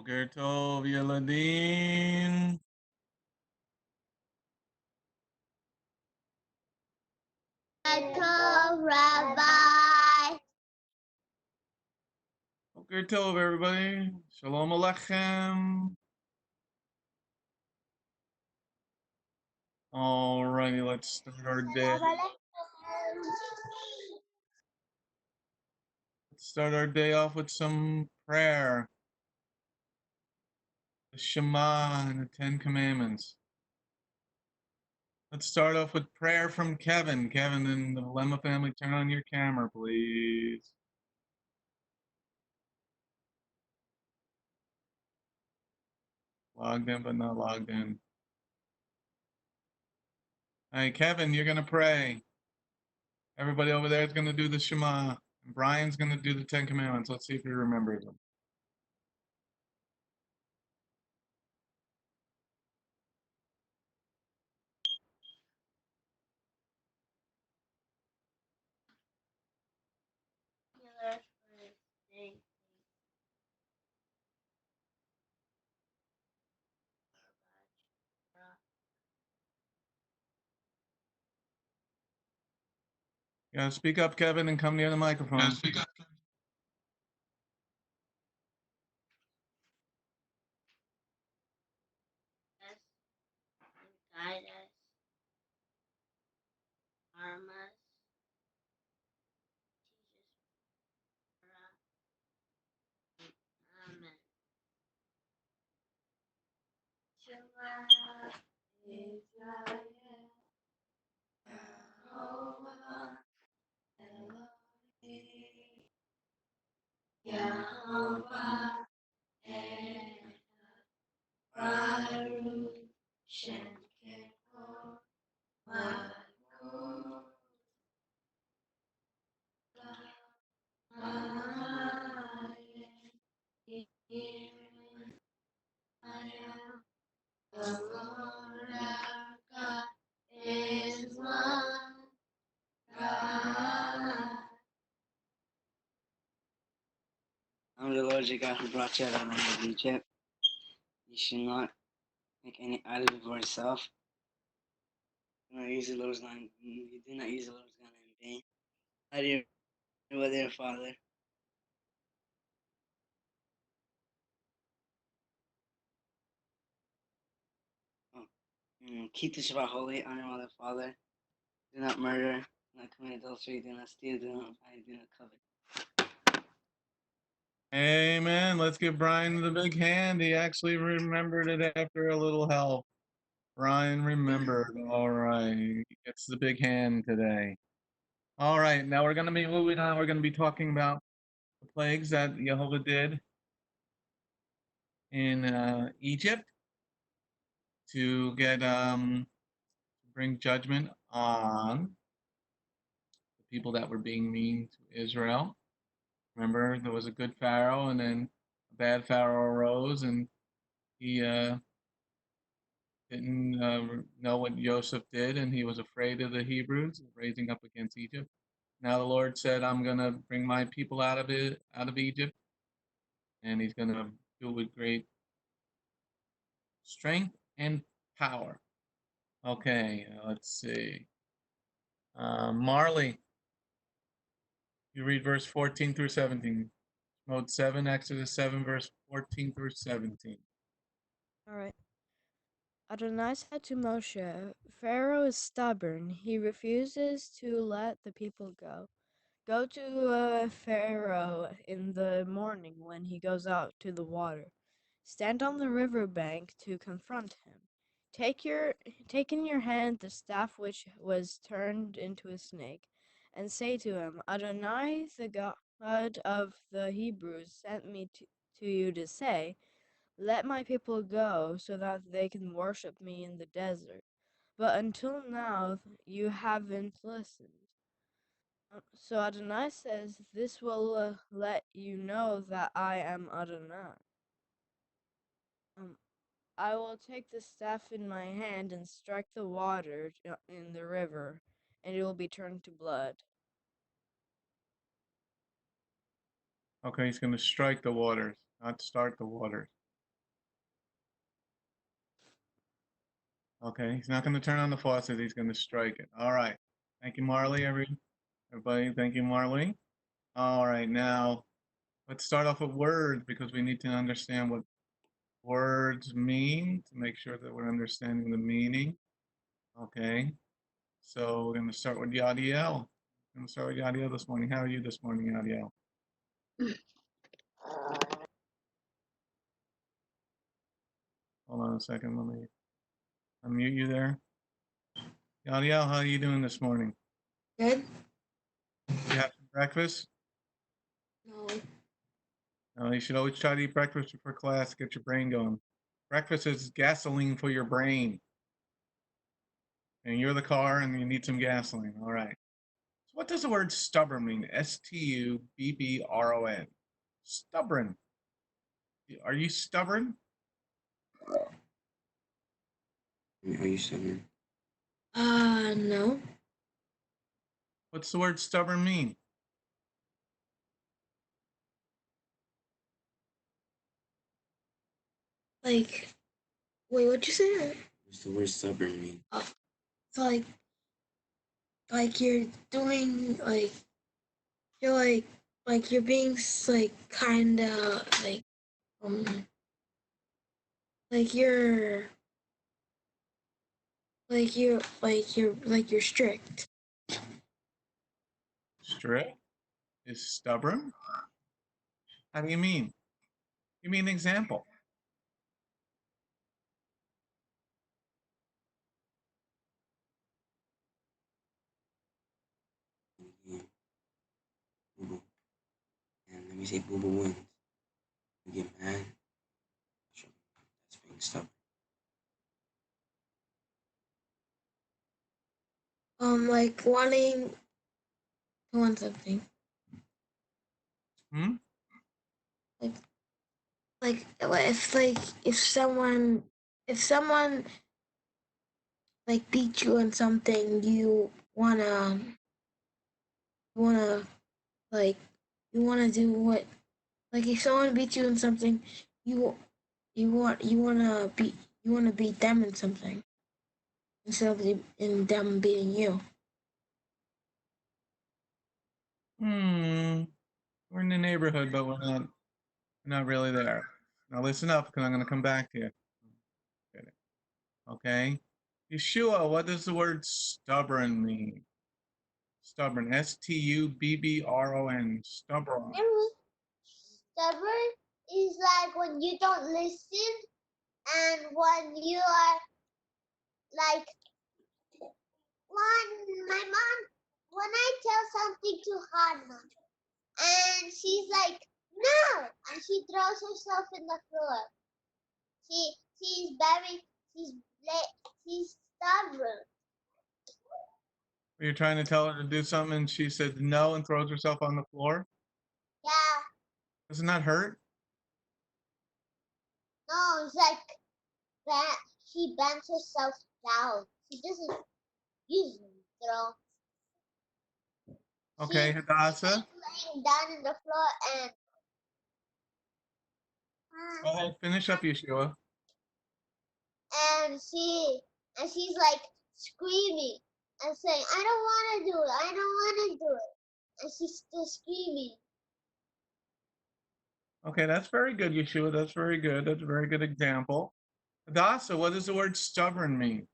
בוקר טוב, ילדים. Tov, Rabbi. בוקר טוב, everybody. Shalom Aleichem. Alrighty, let's start our day. Let's start our day off with some prayer. The Shema and the Ten Commandments. Let's start off with prayer from Kevin. Kevin and the Lemma family, turn on your camera, please. Logged in, but not logged in. Hey, Kevin, you're going to pray. Everybody over there is going to do the Shema. And Brian's going to do the Ten Commandments. Let's see if he remembers them. You gotta speak up, Kevin, and come near the microphone. Yeah, speak up. Us and guide us, arm us, teach us, Amen. Shema Israel, Yehovah, Elohim, Yehovah, Echad, Baruch, Shem Kepor, Malkut, the Lord our God is one God. I'm the Lord your God who brought you out of the land of Egypt. You should not make any idols for yourself. Do not use the Lord's name. You do not use the Lord's name in vain. I do with your father. Keep the Shabbat holy. Honor your mother and father. Do not murder. Do not commit adultery. Do not steal. Do not lie. Do not covet. Amen. Let's give Brian the big hand. He actually remembered it after a little help. Brian remembered. All right. He gets the big hand today. All right. Now we're going to be moving on. We're going to be talking about the plagues that Jehovah did in Egypt to bring judgment on the people that were being mean to Israel. Remember, there was a good Pharaoh, and then a bad Pharaoh arose, and he didn't know what Joseph did, and he was afraid of the Hebrews, raising up against Egypt. Now the Lord said, "I'm going to bring my people out of Egypt, and He's going to do it with great strength and power." Okay, let's see. Marley, you read verse 14 through 17. Mode 7, Exodus 7, verse 14 through 17. All right. Adonai said to Moshe, Pharaoh is stubborn. He refuses to let the people go. Go to Pharaoh in the morning when he goes out to the water. Stand on the river bank to confront him. Take in your hand the staff which was turned into a snake, and say to him, Adonai, the God of the Hebrews, sent me to you to say, let my people go so that they can worship me in the desert. But until now you haven't listened. So Adonai says, this will let you know that I am Adonai. I will take the staff in my hand and strike the water in the river, and it will be turned to blood. Okay, He's going to strike the waters, not start the waters. Okay, he's not going to turn on the faucet. He's going to strike it. All right. Thank you, Marley. Everybody, thank you, Marley. All right, now let's start off with words because we need to understand what words mean to make sure that we're understanding the meaning. Okay, so we're going to start with Yadiel. I'm going to start with Yadiel this morning. How are you this morning, Yadiel? Hold on a second. Let me unmute you there. Yadiel, how are you doing this morning? Good? You have some breakfast? No. No, you should always try to eat breakfast before class, get your brain going. Breakfast is gasoline for your brain. And you're the car and you need some gasoline. All right. So what does the word stubborn mean? Stubbron. Stubborn. Are you stubborn? Are you stubborn? No. What's the word stubborn mean? Like, wait, what'd you say? What's the word stubborn mean? So like you're doing you're being like kind of like you're you're strict. Strict is stubborn? How do you mean? Give me an example. Yeah. Boo boo. And let me say boo boo wins. You get mad. Sure. That's being stubborn. Like wanting to want something. Hmm? If someone like beat you on something, wanna like you wanna do what, like if someone beats you in something, you you wanna beat them in something instead of them beating you. We're in the neighborhood, but we're not really there. Now listen up because I'm going to come back to you. Okay. Yeshua, what does the word stubborn mean? Stubborn. Stubbron. Stubborn. Stubborn is like when you don't listen, and when you are like my mom, when I tell something to Hannah and she's like no, and she throws herself in the floor. She's very she's stubborn. You're trying to tell her to do something and she said no and throws herself on the floor? Yeah. Doesn't that hurt? No, it's like that she bends herself down. She doesn't usually throw. Okay, She's Hadassah. laying down in the floor and Go ahead, finish up, Yeshua. and she's like screaming and saying, I don't want to do it. I don't want to do it. And she's still screaming. Okay, that's very good, Yeshua. That's very good. That's a very good example. Hadassah, what does the word stubborn mean?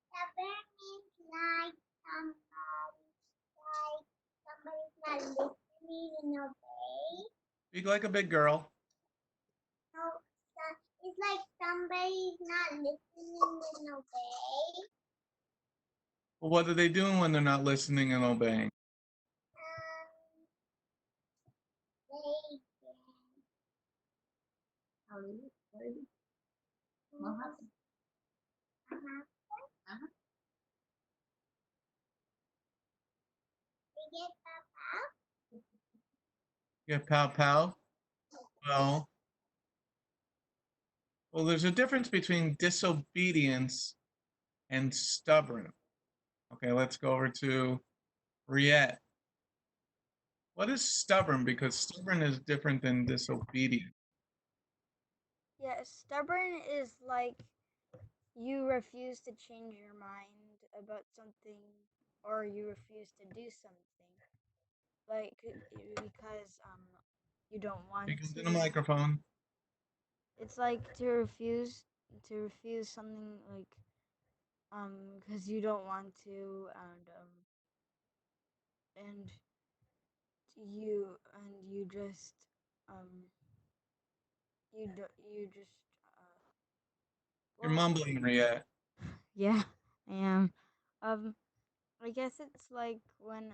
Stubborn means like somebody's not listening and obey. Speak like a big girl. No, it's like somebody's not listening and obey. Well, what are they doing when they're not listening and obeying? They what happened? They get up. Yeah, pow pow. Well, there's a difference between disobedience and stubborn. Okay, let's go over to Riet. What is stubborn? Because stubborn is different than disobedient. Yeah, stubborn is like you refuse to change your mind about something, or you refuse to do something, like because you don't want Speak into the to. microphone. It's like to refuse something, like because you don't want to, and you just you just You're well, mumbling, Riet. yeah, I am. I guess it's like when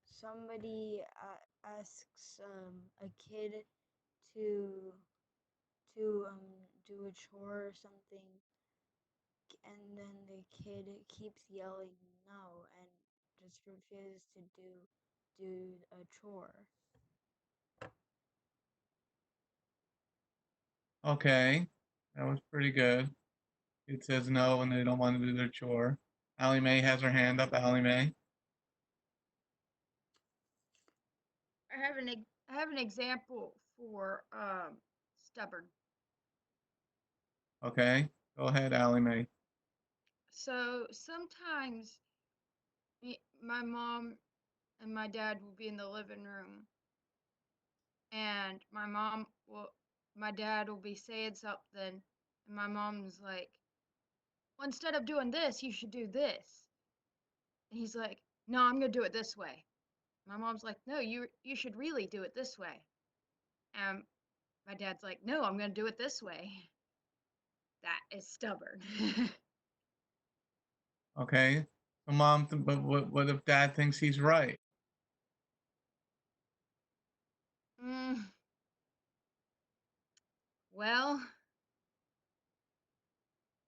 somebody asks a kid to do a chore or something, and then the kid keeps yelling no and just refuses to do a chore. Okay, that was pretty good. It says no when they don't want to do their chore. Allie Mae has her hand up. Allie Mae. I have an example for stubborn. Okay, go ahead, Allie Mae. So sometimes my mom and my dad will be in the living room, and my dad will be saying something, and my mom's like, well, instead of doing this, you should do this. And he's like, no, I'm gonna do it this way. My mom's like, no, you should really do it this way. And my dad's like, no, I'm gonna do it this way. That is stubborn. Okay, so mom, but what if dad thinks he's right? mm, well,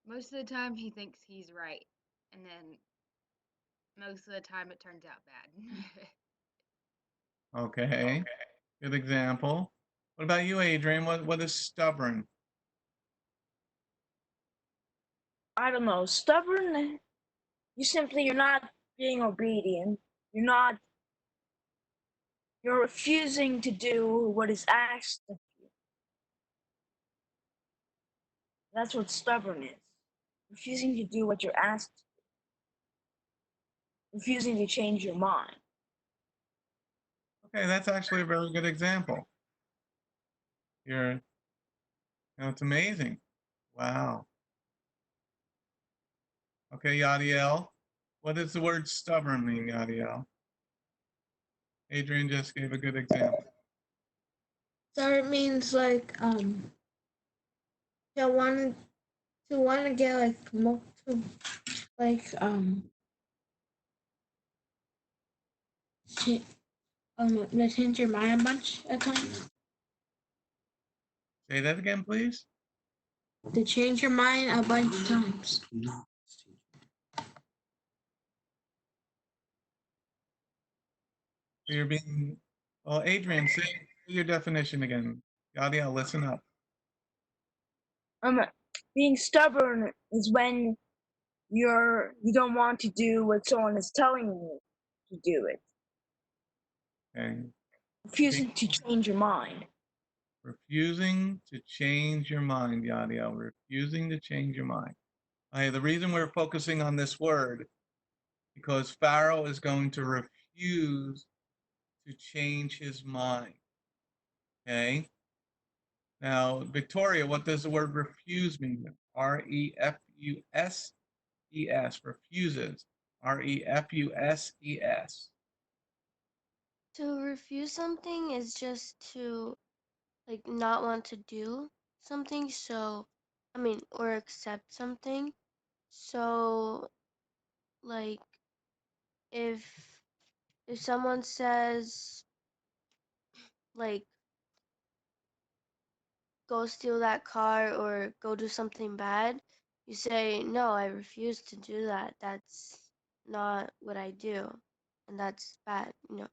most of the time he thinks he's right, and then most of the time it turns out bad. Okay, good example. What about you, Adrian? What is stubborn? I don't know, stubborn. You're not being obedient. You're refusing to do what is asked of you. That's what stubborn is. Refusing to do what you're asked. Refusing to change your mind. Okay, that's actually a very good example. It's amazing. Wow. Okay, Yadiel. What does the word stubborn mean, Yadiel? Adrian just gave a good example. So it means like to want to get like to like ch- to change your mind a bunch of times. Say that again, please. To change your mind a bunch of times. So you're being, well, Adrian, say your definition again. Yadiel, listen up. Being stubborn is when you don't want to do what someone is telling you to do it. Okay. Refusing to change your mind. Refusing to change your mind, Yadiel. Refusing to change your mind. Okay, the reason we're focusing on this word because Pharaoh is going to refuse to change his mind. Okay. Now, Victoria, what does the word refuse mean? R-E-F-U-S-E-S. Refuses. R-E-F-U-S-E-S. To refuse something is just to like not want to do something, so I mean, or accept something. So like if someone says like go steal that car or go do something bad, you say no, I refuse to do that. That's not what I do, and that's bad, you know.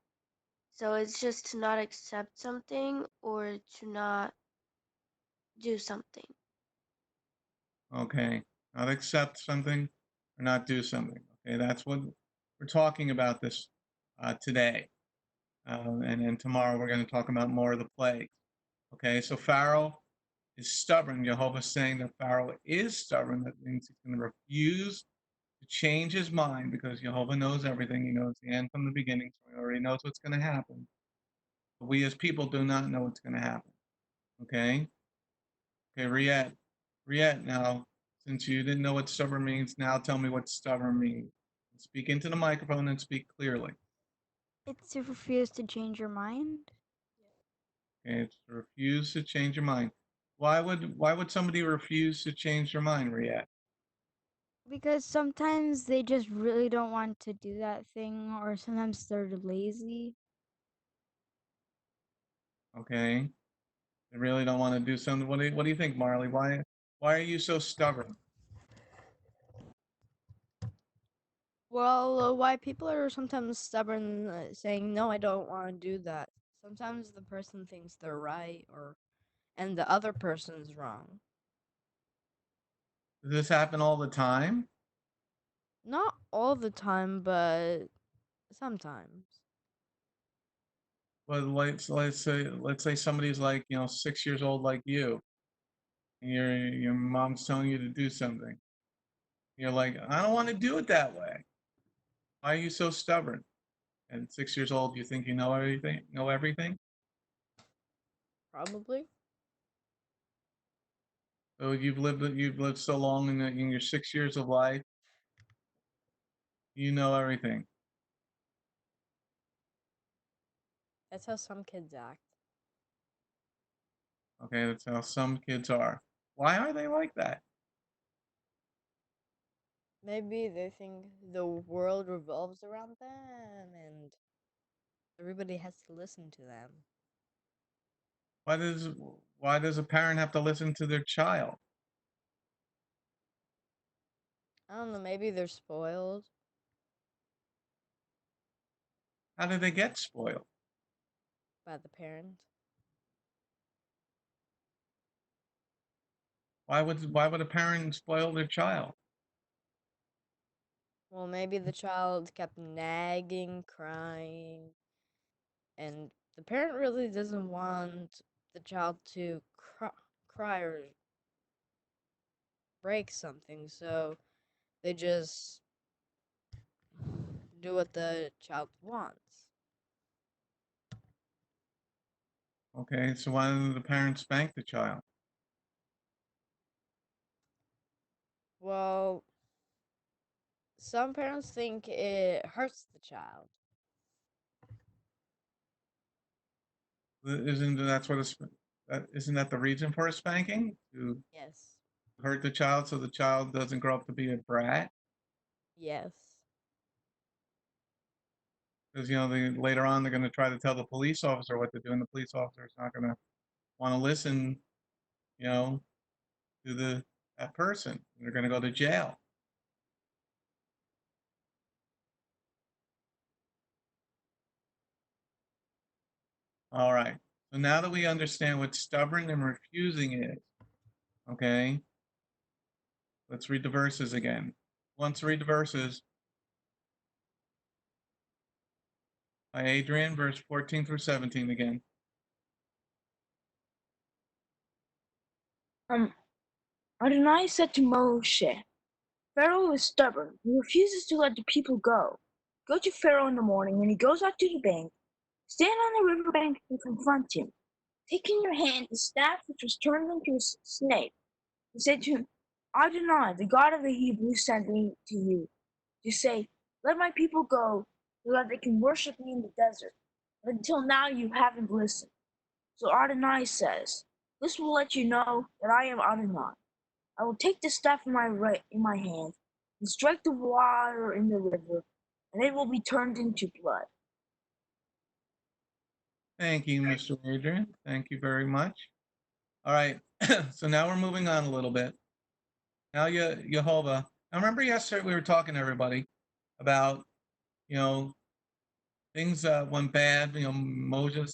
So it's just to not accept something or to not do something. Okay. Not accept something or not do something. Okay. That's what we're talking about this today. And then tomorrow we're going to talk about more of the plagues. Okay. So Pharaoh is stubborn. Jehovah's saying that Pharaoh is stubborn. That means he's going to refuse to change his mind because Jehovah knows everything. He knows the end from the beginning, so he already knows what's going to happen. But we as people do not know what's going to happen. Okay? Okay, Riet, now, since you didn't know what stubborn means, now tell me what stubborn means. Speak into the microphone and speak clearly. It's to refuse to change your mind. Okay, it's to refuse to change your mind. Why would somebody refuse to change their mind, Riet? Because sometimes they just really don't want to do that thing, or sometimes they're lazy. Okay, they really don't want to do something. What do you think, Marley? Why are you so stubborn? Well, why people are sometimes stubborn, saying, no, I don't want to do that. Sometimes the person thinks they're right, and the other person's wrong. Does this happen all the time? Not all the time, but sometimes. But let's say somebody's like 6 years old like you, and your mom's telling you to do something. You're like, I don't want to do it that way. Why are you so stubborn? And 6 years old, you think you know everything? Know everything? Probably. So you've lived so long in your 6 years of life, you know everything. That's how some kids act. Okay, that's how some kids are. Why are they like that? Maybe they think the world revolves around them and everybody has to listen to them. Why does a parent have to listen to their child? I don't know, maybe they're spoiled How do they get spoiled? by the parent. Why would a parent spoil their child? Well, maybe the child kept nagging, crying, and the parent really doesn't want the child to cry or break something, so they just do what the child wants. Okay, so why don't the parents spank the child? Well, some parents think it hurts the child. Isn't that the reason for a spanking? To Yes. hurt the child so the child doesn't grow up to be a brat? Yes. Because later on they're going to try to tell the police officer what to do, and the police officer is not going to want to listen, you know, to that person. They're going to go to jail. All right. So now that we understand what stubborn and refusing is, okay, let's read the verses again. Let's read the verses. By Adrian, verse 14 through 17 again. Adonai said to Moshe, Pharaoh is stubborn. He refuses to let the people go. Go to Pharaoh in the morning when he goes out to the bank. Stand on the riverbank and confront him. Take in your hand the staff which was turned into a snake, and say to him, Adonai, the God of the Hebrews, sent me to you to say, let my people go so that they can worship me in the desert. But until now you haven't listened. So Adonai says, this will let you know that I am Adonai. I will take the staff in my hand and strike the water in the river, and it will be turned into blood. Thank you, Mr. Adrian. Thank you very much. All right. So now we're moving on a little bit. Now, Jehovah. I remember yesterday we were talking to everybody about, you know, things went bad. Moshe,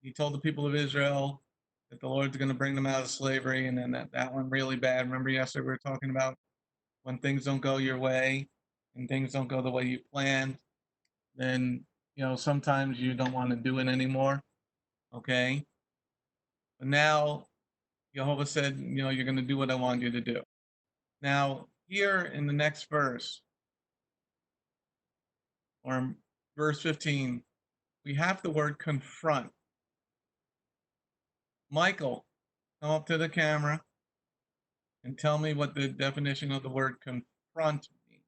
he told the people of Israel that the Lord's going to bring them out of slavery, and then that went really bad. Remember yesterday we were talking about when things don't go your way and things don't go the way you planned, then sometimes you don't want to do it anymore. Okay. But now Jehovah said, you're going to do what I want you to do. Now, here in the next verse, or in verse 15, we have the word confront. Michael, come up to the camera and tell me what the definition of the word confront means.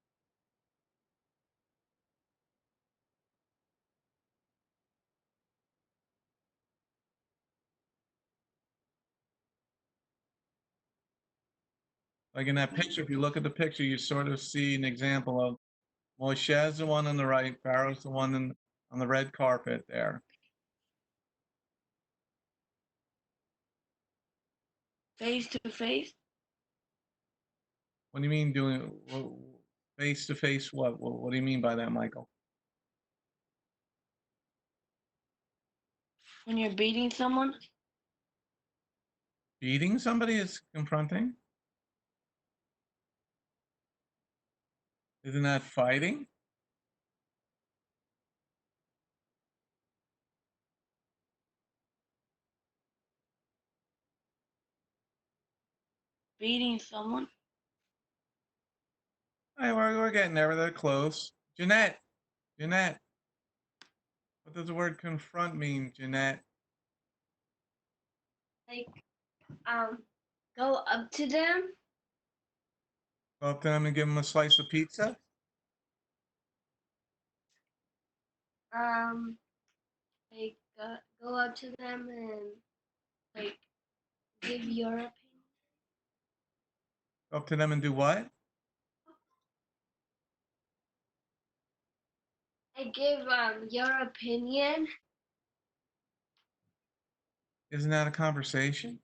Like in that picture, if you look at the picture, you sort of see an example of Moshe is the one on the right, Pharaoh's the one on the red carpet there. Face to face. What do you mean doing face to face? What do you mean by that, Michael? When you're beating someone. Beating somebody is confronting? Isn't that fighting? Beating someone. All right, we're getting there. They're close. Jeanette, what does the word confront mean, Jeanette? Like, go up to them. Go up to them and give them a slice of pizza? Like, go up to them and like give your opinion. Go up to them and do what? I give your opinion. Isn't that a conversation?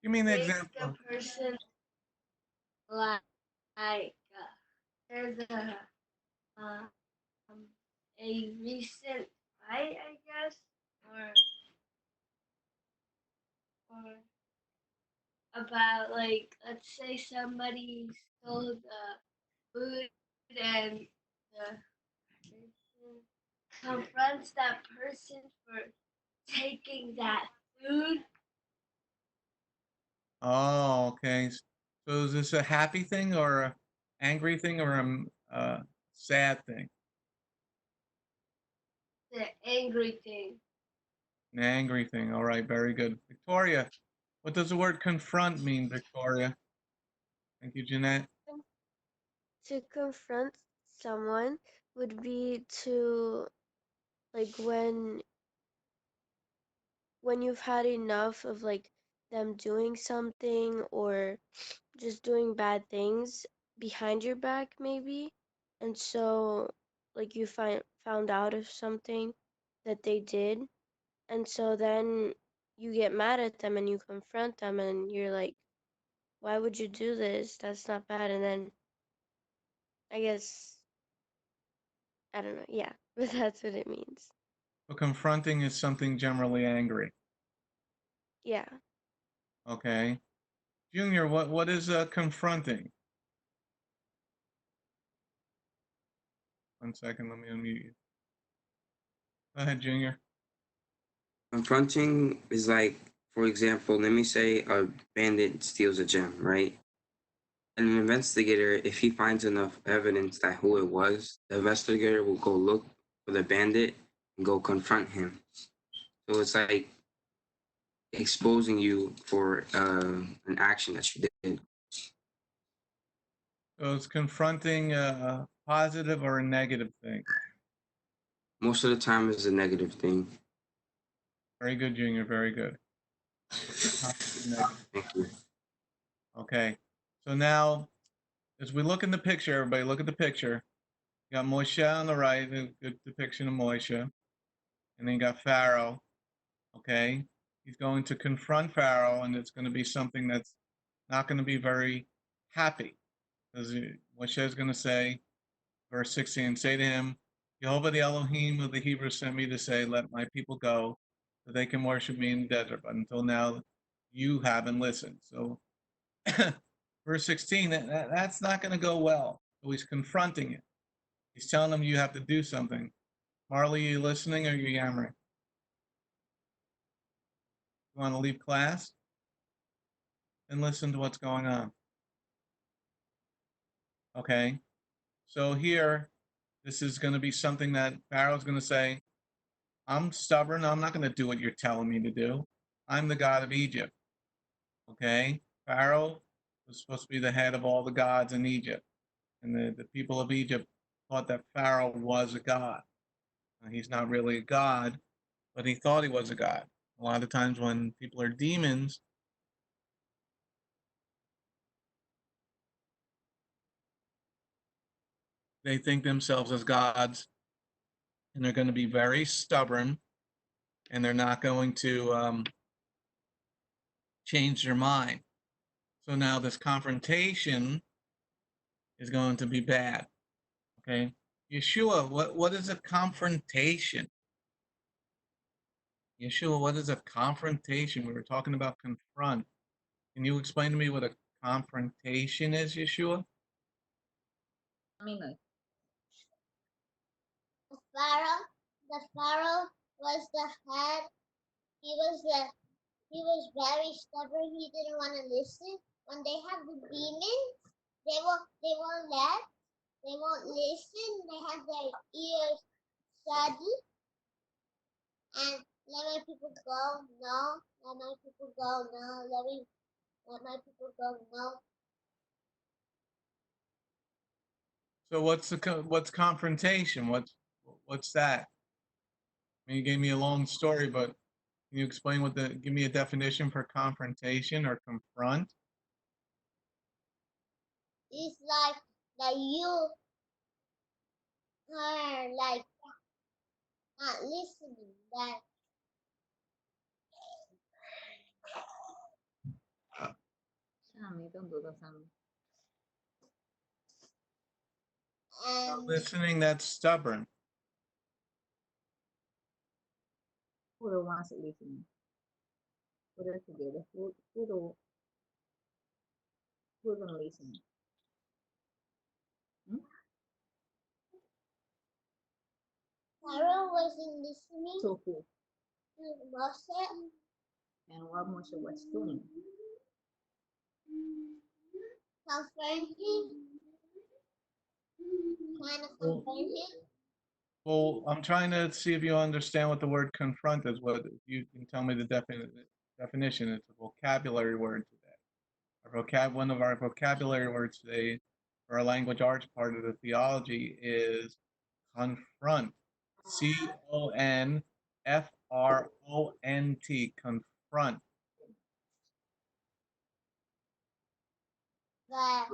Give me an Make example. the person like there's a recent fight, I guess, or about like let's say somebody stole the food and the person confronts that person for taking that food. Oh, okay. So is this a happy thing or an angry thing or a sad thing? The angry thing. An angry thing. All right, very good. Victoria, what does the word confront mean, Victoria? Thank you, Jeanette. To confront someone would be to like when you've had enough of like them doing something or just doing bad things behind your back maybe, and so like you found out of something that they did, and so then you get mad at them and you confront them and you're like, why would you do this? That's not bad. And then I guess I don't know, yeah. But that's what it means. So confronting is something generally angry. Yeah. Okay. Junior, what is confronting? 1 second, let me unmute you. Go ahead, Junior. Confronting is like, for example, let me say a bandit steals a gem, right? And an investigator, if he finds enough evidence that who it was, the investigator will go look for the bandit and go confront him. So it's like exposing you for an action that you did. So is confronting a positive or a negative thing? Most of the time it's a negative thing. Very good, Junior, very good. Thank you. Okay, so now as we look in the picture, everybody look at the picture. You got Moshe on the right, a good depiction of Moshe. And then you got Pharaoh, okay? He's going to confront Pharaoh, and it's going to be something that's not going to be very happy. Because Moshe is going to say, verse 16, say to him, Jehovah the Elohim of the Hebrews sent me to say, let my people go, so they can worship me in the desert. But until now, you haven't listened. So verse 16, that's not going to go well. So he's confronting it. He's telling them you have to do something. Marley, are you listening or are you yammering? You want to leave class? Then listen to what's going on. Okay. So here, this is going to be something that Pharaoh's going to say, I'm stubborn. I'm not going to do what you're telling me to do. I'm the God of Egypt. Okay. Pharaoh was supposed to be the head of all the gods in Egypt. And the people of Egypt thought that Pharaoh was a god. He's not really a god, but he thought he was a god. A lot of times when people are demons, they think themselves as gods, and they're going to be very stubborn, and they're not going to change their mind. So now this confrontation is going to be bad. Okay, Yeshua, what is a confrontation? Yeshua, what is a confrontation? We were talking about confront. Can you explain to me what a confrontation is, Yeshua? The Pharaoh was the head. He was very stubborn. He didn't want to listen. When they have the demons, they won't listen. They have their ears shut and let my people go. No, let my people go. No, let my people go. No. So what's confrontation? What's that? I mean, you gave me a long story, but can you explain give me a definition for confrontation or confront? It's like that you are like not listening. That Not and listening, that's stubborn. Who don't want to listen? Put it together. Who don't listen? Pharaoh wasn't listening So who? to Moshe. And what Moshe was doing? Confronting, trying to Well, confront him. well, I'm trying to see if you understand what the word confront is. What you can tell me the definition. It's a vocabulary word today. One of our vocabulary words today for our language arts part of the theology is confront. CONFRONT. Confront. That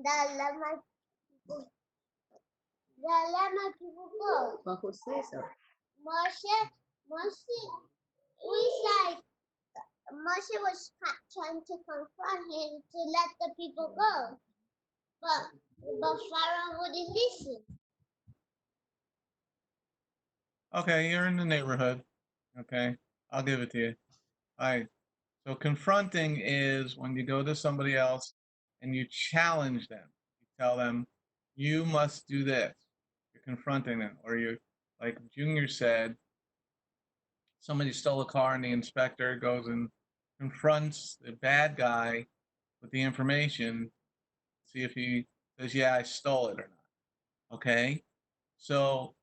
that let my that let my people go. But who says so? Moshe was like Moshe was trying to confront him to let the people go, but Pharaoh wouldn't listen. Okay, you're in the neighborhood. Okay, I'll give it to you. All right. So confronting is when you go to somebody else and you challenge them. You tell them, you must do this. You're confronting them. Or you, like Junior said, somebody stole a car and the inspector goes and confronts the bad guy with the information, see if he says, yeah, I stole it or not. Okay? So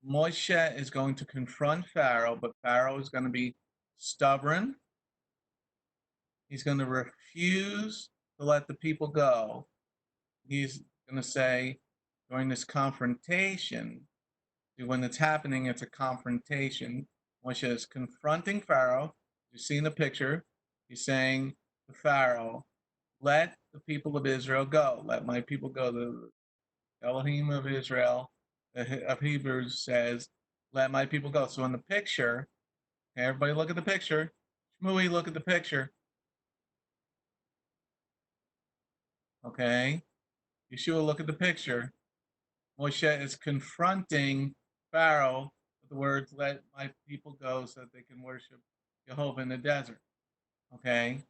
Moshe is going to confront Pharaoh, but Pharaoh is going to be stubborn. He's going to refuse to let the people go. He's going to say during this confrontation, when it's happening, it's a confrontation. Moshe is confronting Pharaoh. You see in the picture, he's saying to Pharaoh, let the people of Israel go. Let my people go. The Elohim of Israel, of Hebrews says, let my people go. So in the picture, okay, everybody look at the picture. Shmui, look at the picture. Okay. Yeshua, look at the picture. Moshe is confronting Pharaoh with the words, let my people go so that they can worship Jehovah in the desert. Okay.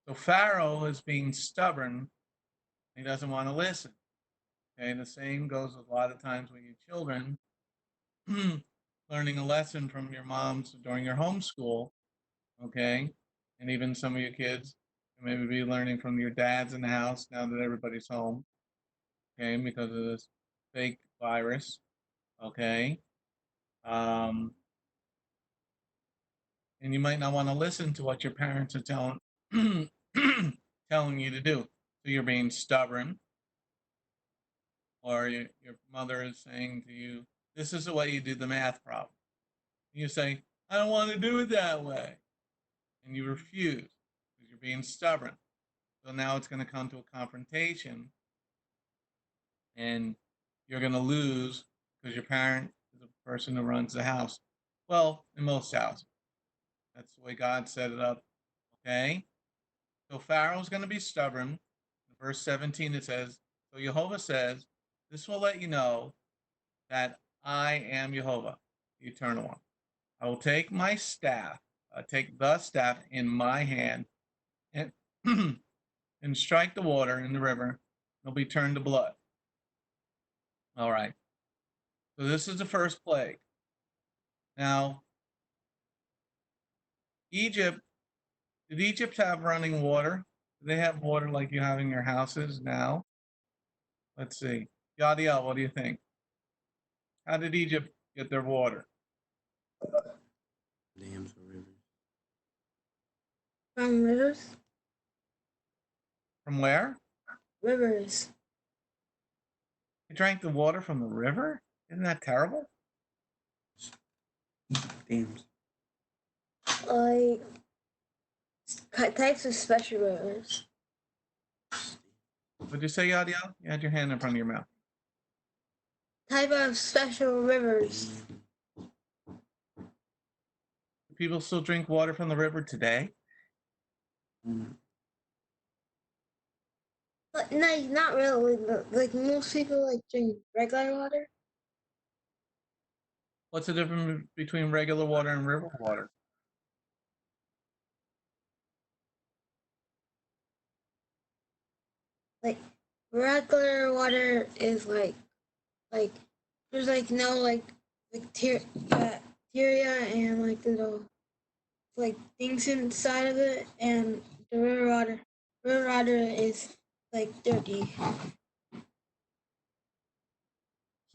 So Pharaoh is being stubborn. He doesn't want to listen. Okay, the same goes with a lot of times with you children learning a lesson from your moms during your homeschool. Okay, and even some of your kids maybe be learning from your dads in the house now that everybody's home. Okay, because of this fake virus. Okay, um, and you might not want to listen to what your parents are telling telling you to do. So you're being stubborn, or your mother is saying to you, "This is the way you do the math problem." And you say, "I don't want to do it that way," and you refuse because you're being stubborn. So now it's going to come to a confrontation, and you're going to lose because your parent is the person who runs the house. Well, in most houses, that's the way God set it up. Okay? So Pharaoh's going to be stubborn. In verse 17, it says, "So Jehovah says, this will let you know that I am Jehovah, the Eternal One. I will take my staff, take the staff in my hand, and, and strike the water in the river. It'll be turned to blood." All right. So this is the first plague. Now, Egypt, did Egypt have running water? Do they have water like you have in your houses now? Let's see. Yadiel, what do you think? How did Egypt get their water? Dams or rivers. From rivers? From where? Rivers. They drank the water from the river? Isn't that terrible? Dams. Like types of special rivers. What'd you say, Yadiel? You had your hand in front of your mouth. Type of special rivers. Do people still drink water from the river today? But no, not really. Like most people like drink regular water. What's the difference between regular water and river water? Like regular water is like there's like no like bacteria and like little like things inside of it, and the river water is like dirty.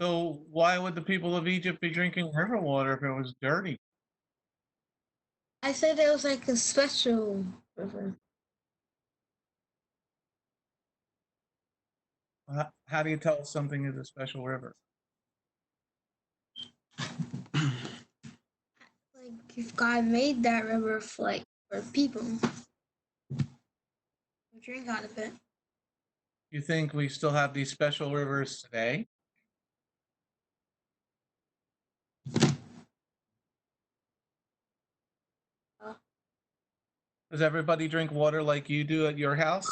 So why would the people of Egypt be drinking river water if it was dirty? I said it was like a special river. How do you tell something is a special river? Like if God made that river for like for people to drink out of it. You think we still have these special rivers today? Does everybody drink water like you do at your house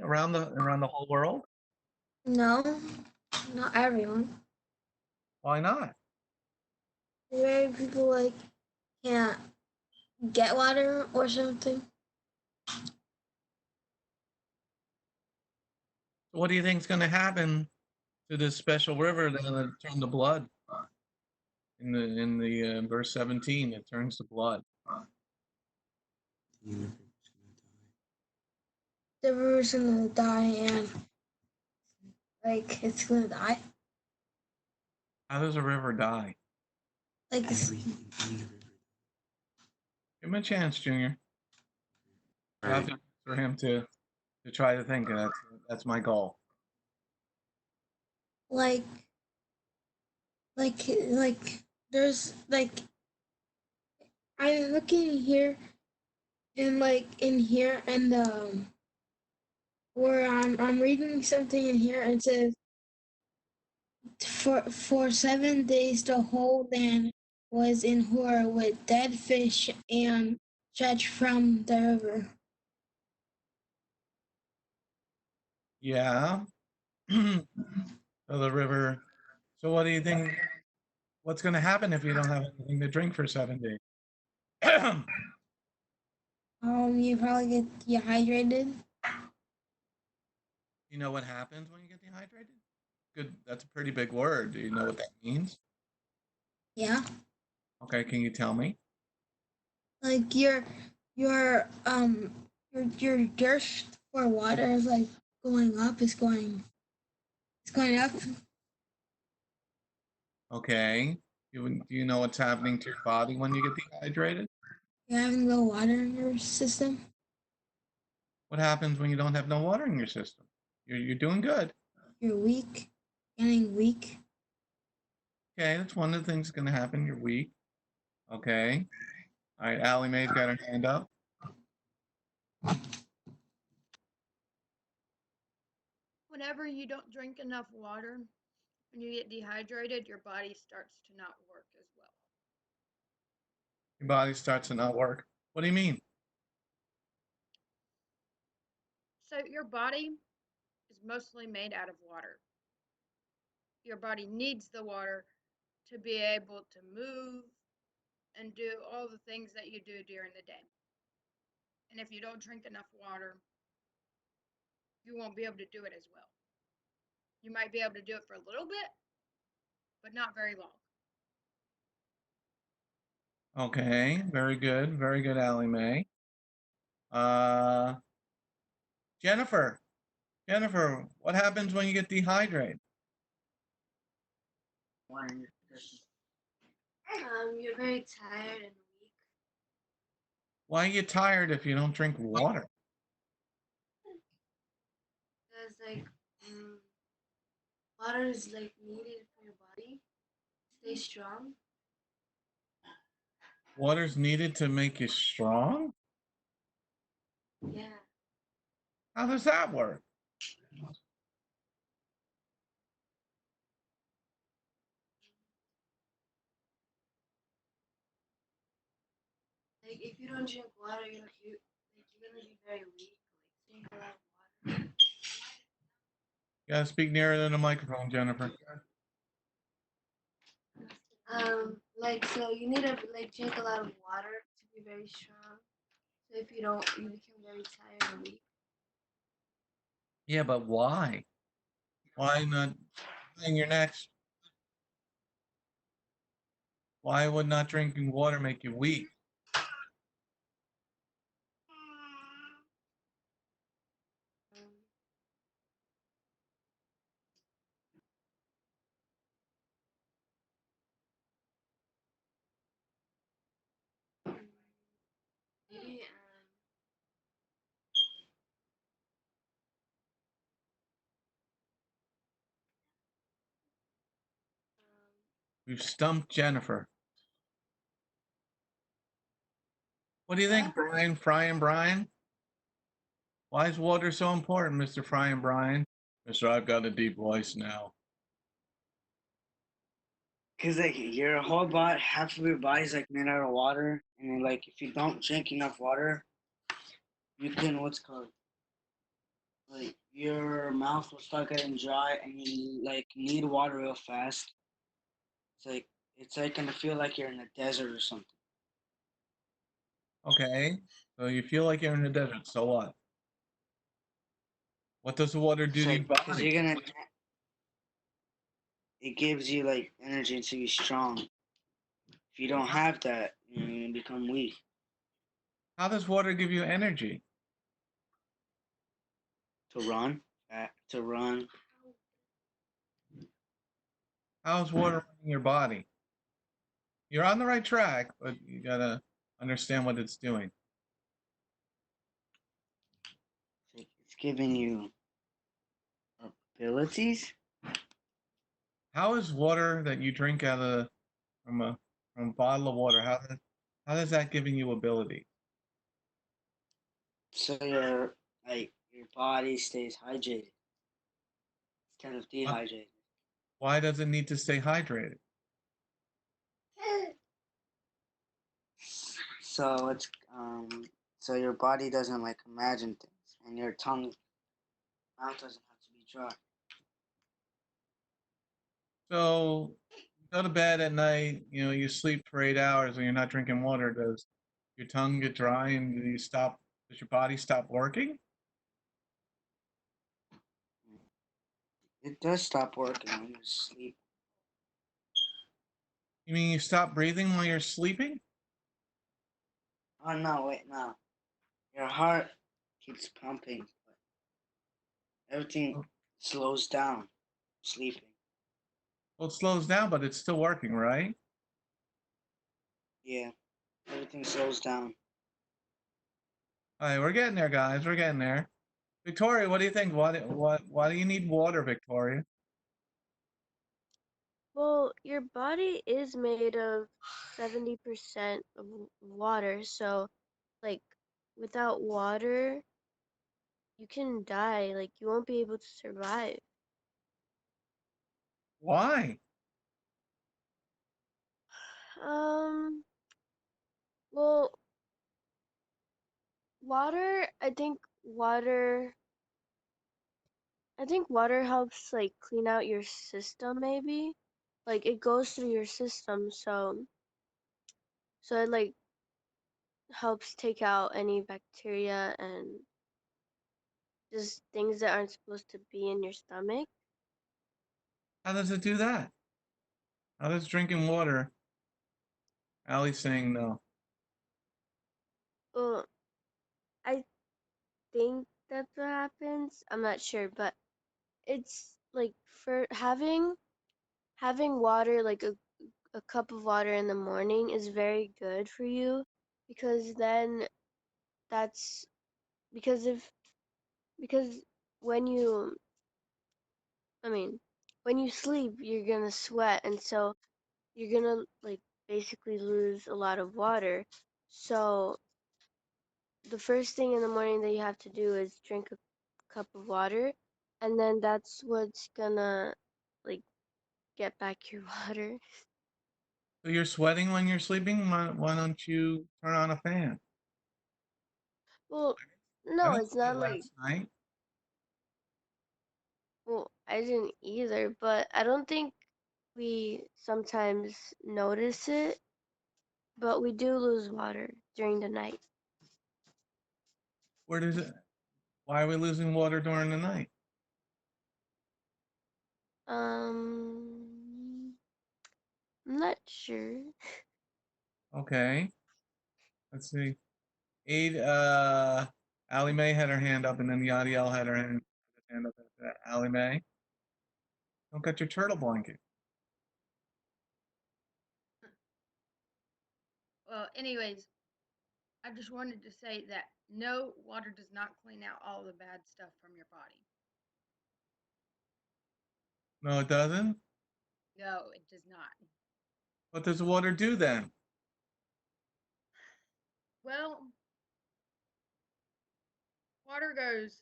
around the whole world? No, not everyone. Why not? Maybe people like can't get water or something. What do you think is going to happen to this special river that's going to turn to blood? In the verse 17, it turns to blood. The river's gonna die and like it's gonna die. How does a river die? Like Everything in the river. Give him a chance, Junior. All I have right. to for him to try to think. That's my goal. like like there's like I'm looking here and like in here and where I'm reading something in here and it says for 7 days the whole land was in horror with dead fish and stretched from the river. Yeah. So the river. So what do you think? What's going to happen if you don't have anything to drink for 7 days? You probably get dehydrated. You know what happens when you get dehydrated? good. That's a pretty big word. Do you know what that means? Yeah. Okay, can you tell me? Like your thirst for water is like going up. It's going up. Okay. Do you know what's happening to your body when you get dehydrated? You're having no water in your system. What happens when you don't have no water in your system? You're doing good. You're weak. Getting weak. Okay, that's one of the things that's going to happen. You're weak. Okay. All right, Allie Mae's got her hand up. Whenever you don't drink enough water and you get dehydrated, your body starts to not work as well. Your body starts to not work. What do you mean? So your body is mostly made out of water. Your body needs the water to be able to move and do all the things that you do during the day. And if you don't drink enough water, you won't be able to do it as well. You might be able to do it for a little bit, but not very long. Okay, very good. Very good, Allie Mae. Uh, Jennifer. Jennifer, what happens when you get dehydrated? You're very tired and weak. Why are you tired if you don't drink water? Because water is needed for your body to stay strong. Water's needed to make you strong? Yeah. How does that work? If you don't drink water, you're gonna be very weak. Drink a lot of water. You gotta speak nearer to the microphone, Jennifer. So you need to drink a lot of water to be very strong. So if you don't, you become very tired and weak. Yeah, but why? Why not? And you're next. Why would not drinking water make you weak? Maybe We've stumped Jennifer. What do you think, Brian? Frying Brian? Why is water so important, Mr. Frying Brian? Mister, I've got a deep voice now. Cause your whole body, half of your body's made out of water, and then if you don't drink enough water, you can your mouth will start getting dry, and you need water real fast. It's gonna feel like you're in a desert or something. Okay, so you feel like you're in the desert. So what? What does the water do to your Because body? it gives you energy to be strong. If you don't have that, you're gonna become weak. How does water give you energy? To run, to run. How's water running your body? You're on the right track, but you gotta understand what it's doing. It's giving you abilities. How is water that you drink out of from a bottle of water? How does that giving you ability? So your body stays hydrated instead of dehydrated. Why does it need to stay hydrated? So it's so your body doesn't imagine things, and your mouth doesn't have to be dry. So you go to bed at night, you sleep for 8 hours and you're not drinking water. Does your tongue get dry and does your body stop working? It does stop working when you sleep. You mean you stop breathing while you're sleeping? Oh no, wait, no. Your heart keeps pumping, but everything slows down sleeping. Well, it slows down, but it's still working, right? Yeah, everything slows down. All right, we're getting there, guys. We're getting there. Victoria, what do you think? Why do you need water, Victoria? Well, your body is made of 70% of water, so like without water, you can die. Like you won't be able to survive. Why? Um, well, water, I think water helps like clean out your system maybe. Like it goes through your system, so it like helps take out any bacteria and just things that aren't supposed to be in your stomach. How does it do that? How does drinking water? Allie's saying no. Well, I think that's what happens. I'm not sure, but it's like for having water like a cup of water in the morning is very good for you because then that's because if because when you I mean when you sleep you're gonna sweat and so you're gonna like basically lose a lot of water. So the first thing in the morning that you have to do is drink a cup of water and then that's what's gonna like get back your water. So you're sweating when you're sleeping? Why don't you turn on a fan? Well, I no, didn't it's sweat not like last night. well, I didn't either, but I don't think we sometimes notice it, but we do lose water during the night. Where does it? Why are we losing water during the night? I'm not sure. Okay, let's see. Aid, Allie Mae had her hand up, and then Yadiel had her hand up after that. Allie Mae, don't get your turtle blanket. Well, anyways, I just wanted to say that no, water does not clean out all the bad stuff from your body. No, it doesn't. No, it does not. What does the water do then? Well, water goes,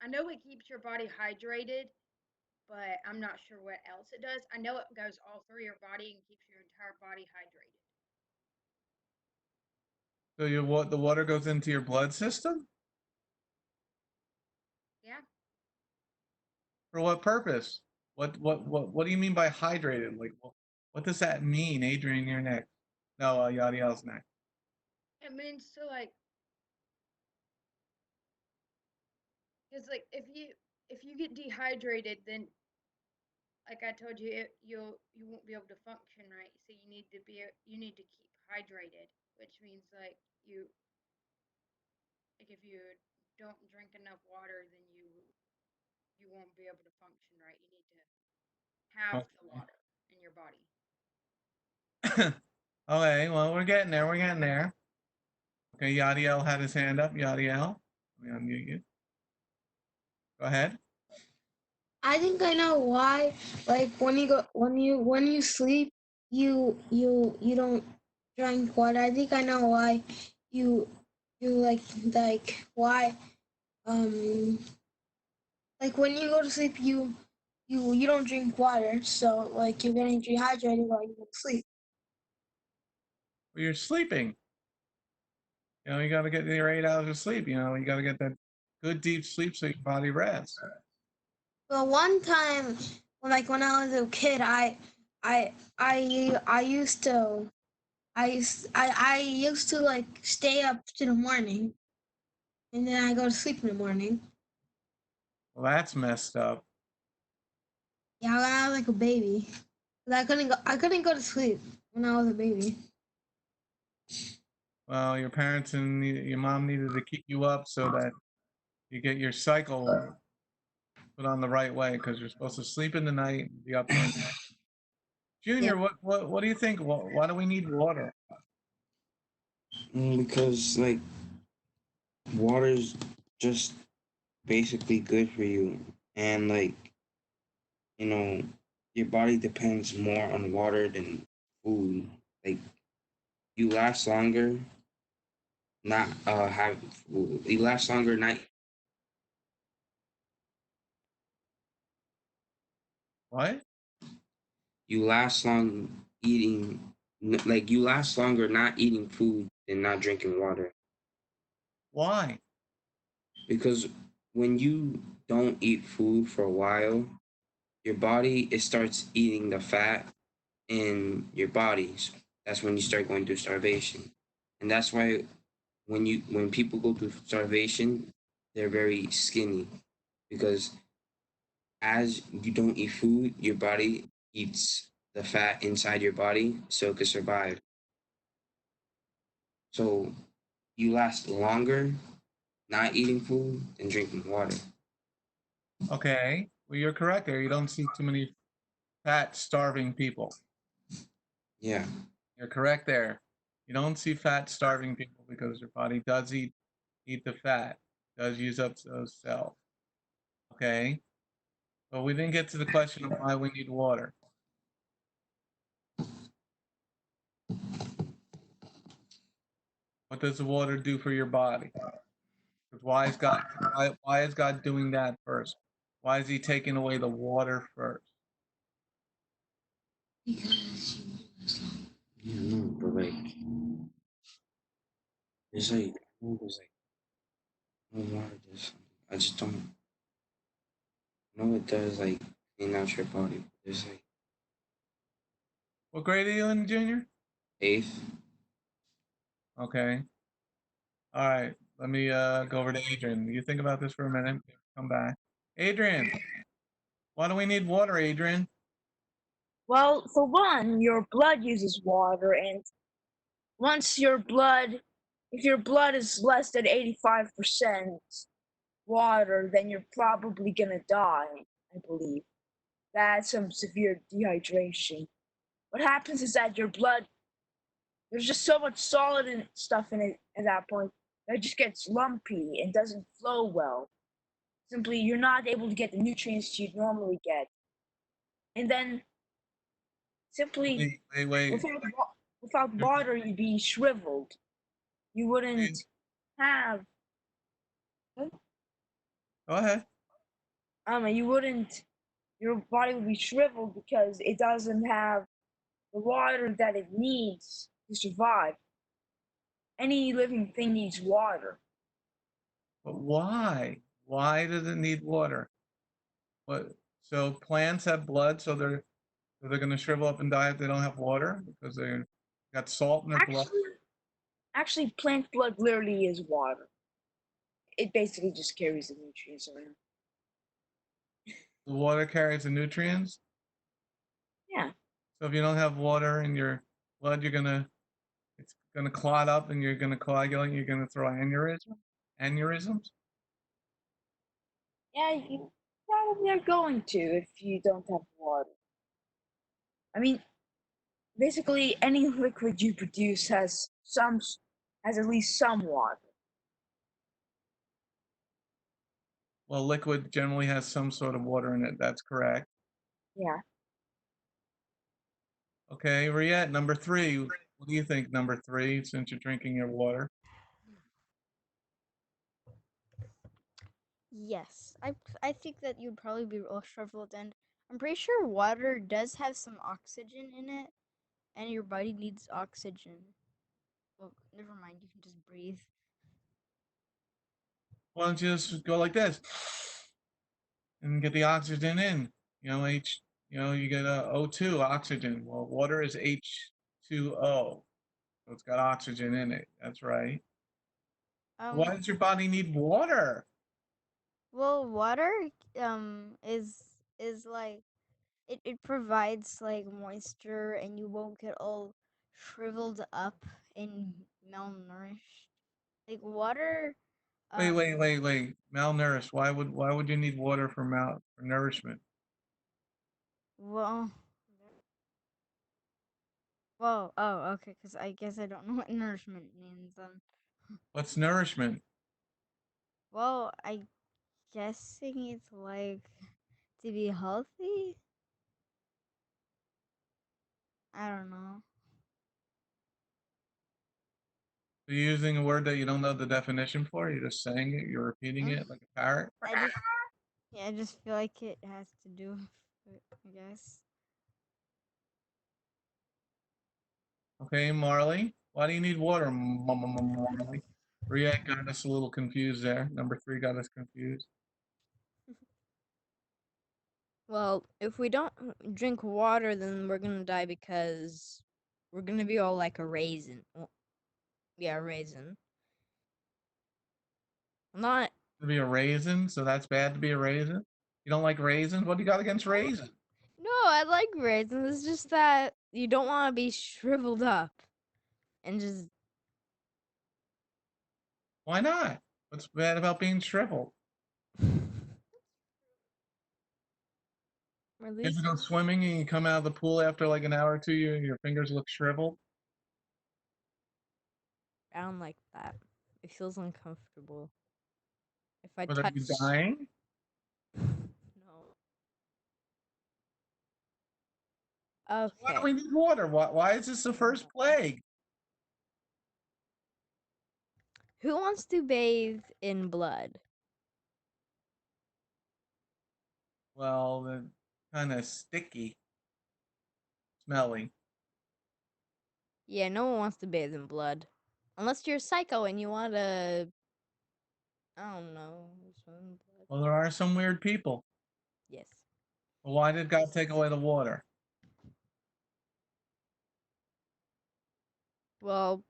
I know it keeps your body hydrated, but I'm not sure what else it does. I know it goes all through your body and keeps your entire body hydrated. So the water goes into your blood system? Yeah. For what purpose? What do you mean by hydrated? Like what does that mean, Adrian? Your neck? No, Yadiel's neck. It means to like, because like if you get dehydrated, then like I told you, you won't be able to function right. So you need to keep hydrated, which means like if you don't drink enough water, then you won't be able to function right. You need to have the water in your body. Okay. Okay, well we're getting there. We're getting there. Okay, Yadiel had his hand up. Yadiel, let me unmute you. Go ahead. I think I know why. Like when you sleep, you don't drink water. I think I know why you like why like when you go to sleep you don't drink water, so like you're getting dehydrated while you go to sleep. Well, you're sleeping. You got to get your 8 hours of sleep. You got to get that good deep sleep so your body rests. Well, one time when I was a kid, I used to I used to like stay up to the morning, and then I go to sleep in the morning. Well, that's messed up. Yeah, I was like a baby. 'Cause I couldn't go to sleep when I was a baby. Well, your parents and your mom needed to keep you up so that you get your cycle put on the right way, because you're supposed to sleep in the night and be up during the day. Yeah. Junior, what do you think? Why do we need water? Because like water's just basically good for you, and like you know, your body depends more on water than food. Like you last longer not have you last longer not What? you last long eating like you last longer not eating food than not drinking water, Why? because when you don't eat food for a while, your body it starts eating the fat in your bodies. That's when you start going through starvation, and that's why when people go through starvation, they're very skinny, because as you don't eat food, your body eats the fat inside your body so it can survive. So you last longer not eating food than drinking water. Okay. Well, you're correct there. You don't see too many fat, starving people. Yeah. You're correct there. You don't see fat, starving people because your body does eat the fat, does use up those cells. Okay. But we didn't get to the question of why we need water. What does the water do for your body? Because why is God doing that first? Why is He taking away the water first? Because Yeah, no, but like there's like there's like no water does something. I just don't know it does like clean out your body. There's like What grade are you in, Junior? eighth. Okay. All right. Let me go over to Adrian. You think about this for a minute. Come back. Adrian, why do we need water, Adrian? Well, for one, your blood uses water, and once if your blood is less than 85% water, then you're probably gonna die, I believe. That's some severe dehydration. What happens is that your blood, there's just so much solid and stuff in it at that point that it just gets lumpy and doesn't flow well. Simply, you're not able to get the nutrients you'd normally get. And then, simply, Wait. without water, you'd be shriveled. You wouldn't have, Go ahead. you wouldn't, your body would be shriveled because it doesn't have the water that it needs to survive. Any living thing needs water. But why? Why does it need water? What? So plants have blood, so they're going to shrivel up and die if they don't have water because they got salt in their blood. Actually, plant blood literally is water. It basically just carries the nutrients around. The water carries the nutrients. Yeah. So if you don't have water in your blood, it's gonna clot up and you're gonna coagulate. You're gonna throw aneurysms. Yeah, you probably are going to if you don't have water. I mean, basically, any liquid you produce has at least some water. Well, liquid generally has some sort of water in it. That's correct. Yeah. Okay, Riette, number 3. What do you think, number 3, since you're drinking your water? Yes, I think that you'd probably be real shriveled, and I'm pretty sure water does have some oxygen in it, and your body needs oxygen. Well, never mind, you can just breathe. Why don't you just go like this and get the oxygen in? You get O2, oxygen. Well, water is H2O, so it's got oxygen in it. That's right. Why Um, does your body need water? Well, water is like it provides like moisture and you won't get all shriveled up and malnourished. Like water Wait. Malnourished. Why would you need water for nourishment? well well oh okay, because I guess I don't know what nourishment means What's nourishment? well I guessing it's like to be healthy. I don't know. You're using a word that you don't know the definition for. You're just saying it. You're repeating Mm, it like a parrot. I just yeah, I just feel like it has to do with it, I guess. Okay, Marley. Why do you need water, Marley? Ria got us a little confused there. Number 3 got us confused. Well, if we don't drink water, then we're gonna die because we're gonna be all like a raisin. Well, yeah, a raisin. Not. To be a raisin, so that's bad to be a raisin. You don't like raisins? What do you got against raisins? No, I like raisins. It's just that you don't want to be shriveled up and just. Why not? What's bad about being shriveled? You ever Release go swimming and you come out of the pool after like an hour or two, your fingers look shriveled? I don't like that. It feels uncomfortable. If I But are you touch. dying? No. Why do Okay. we need water? Why is this the first plague? Who wants to bathe in blood? Well, they're kind of sticky, smelly. Yeah, no one wants to bathe in blood. Unless you're a psycho and you want to. I don't know. Swim in blood. Well, there are some weird people. Yes. Well, why did God take away the water? Well,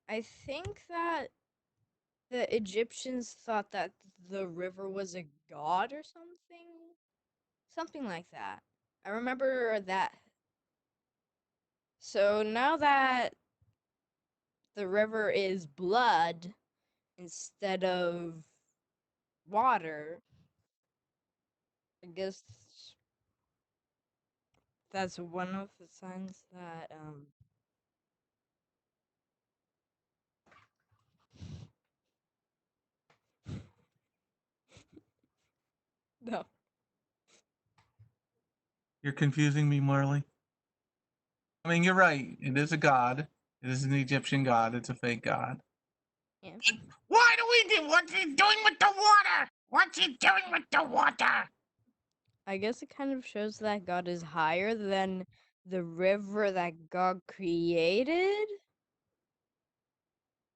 I think that the Egyptians thought that the river was a god or something. Something like that. I remember that. So now that the river is blood instead of water, I guess that's one of the signs that no. You're confusing me, Marley. I mean, you're right. It is a god. It is an Egyptian god. It's a fake god. Yeah. Why do we do? What's he doing with the water? What's he doing with the water? I guess it kind of shows that God is higher than the river that God created.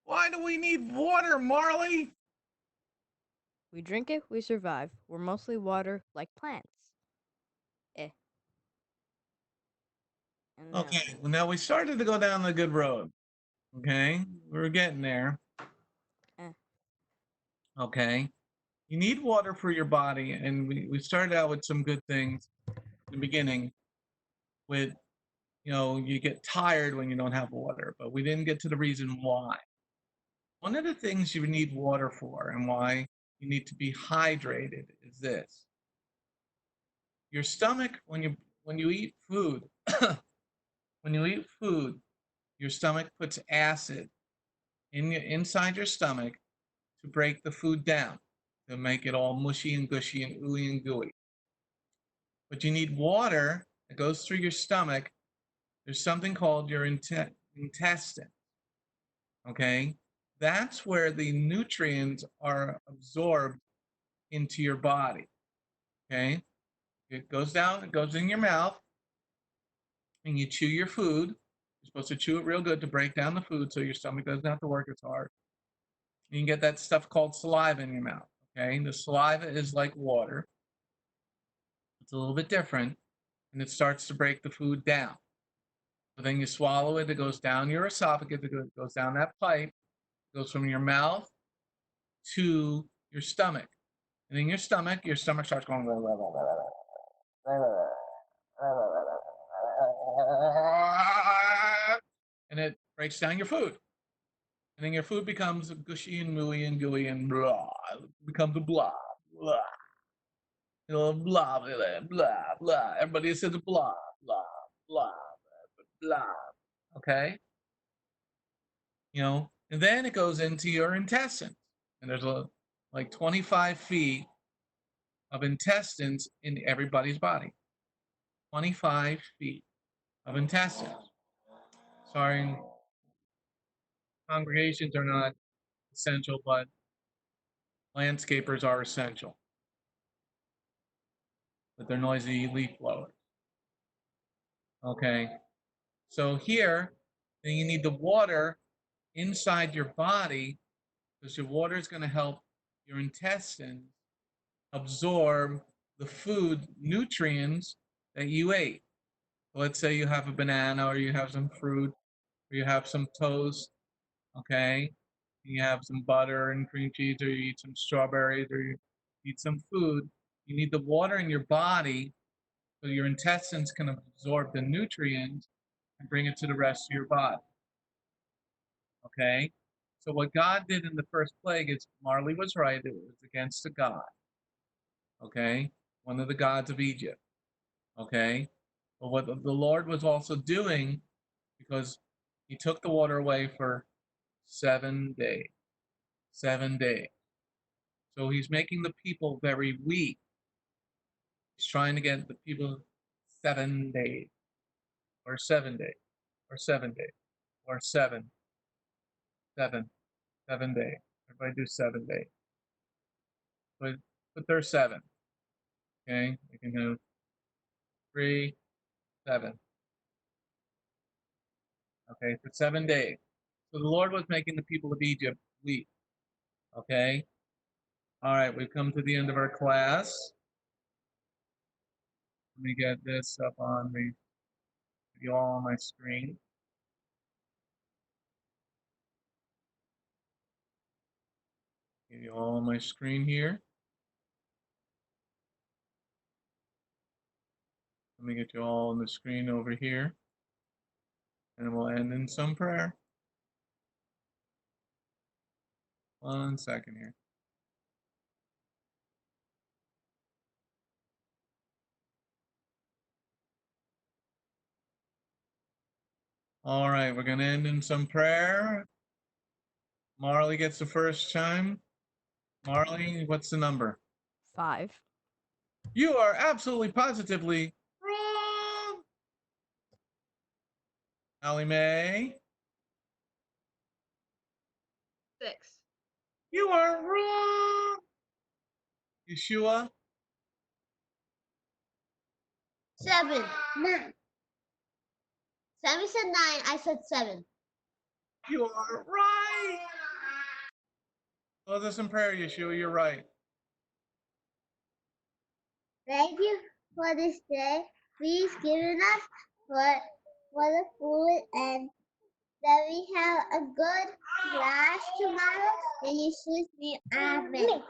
Why do we need water, Marley? We drink it, we survive. We're mostly water like plants. Eh. And Okay, well, now we started to go down the good road. Okay, we're getting there. eh. Okay, you need water for your body, and we started out with some good things in the beginning. With you get tired when you don't have water, but we didn't get to the reason why. One of the things you need water for, and why you need to be hydrated, is this: your stomach when you eat food, when you eat food, your stomach puts acid inside your stomach to break the food down, to make it all mushy and gushy and ooey and gooey. But you need water that goes through your stomach. There's something called your intestine. Okay, that's where the nutrients are absorbed into your body. Okay, it goes down, it goes in your mouth, and you chew your food. You're supposed to chew it real good to break down the food so your stomach doesn't have to work as hard. You can get that stuff called saliva in your mouth. Okay, the saliva is like water. It's a little bit different, and it starts to break the food down. So then you swallow it, it goes down your esophagus, it goes down that pipe, It goes from your mouth to your stomach. And in your stomach starts going, and it breaks down your food. And then your food becomes gushy and mooey and gooey and blah. It becomes a blah, blah. You know, blah, blah, blah, blah. Everybody says blah, blah, blah, blah. Okay? You know, and then it goes into your intestines. And there's like 25 feet of intestines in everybody's body. 25 feet of intestines. Sorry, congregations are not essential, but landscapers are essential. But they're noisy leaf blowers. Okay, so here, then you need the water inside your body, because your water is going to help your intestines absorb the food nutrients that you ate. Let's say you have a banana, or you have some fruit, or you have some toast, okay? You have some butter and cream cheese, or you eat some strawberries, or you eat some food. You need the water in your body so your intestines can absorb the nutrients and bring it to the rest of your body. Okay? So what God did in the first plague is, Marley was right, it was against a god. Okay? One of the gods of Egypt. Okay? But what the Lord was also doing, because he took the water away for 7 days. 7 days. So he's making the people very weak. He's trying to get the people 7 days, or 7 days, or 7 days, or 7 days. Everybody do 7 days. But there's 7. Okay, you can do 3, 7. Okay, for 7 days. So the Lord was making the people of Egypt weak. Okay. All right, we've come to the end of our class. Let me get this up on you all on my screen. Get you all on my screen here. Let me get you all on the screen over here. And we'll end in some prayer. 1 second here. All right, we're going to end in some prayer. Marley gets the first chime. Marley, what's the number? 5. You are absolutely positively wrong. Allie Mae, 6. you are wrong. Yeshua, 7, 9. Sammy said 9. I said 7. you are right. Close us in prayer, Yeshua, you're right. Thank you for this day. Please giving us for the food, and that we have a good class tomorrow. And you choose me. Amen.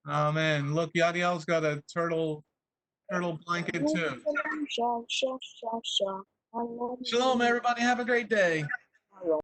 Amen. Look, Yadiel's got a turtle blanket too. Shalom, shalom, shalom, shalom. I love you. Shalom, everybody. Have a great day.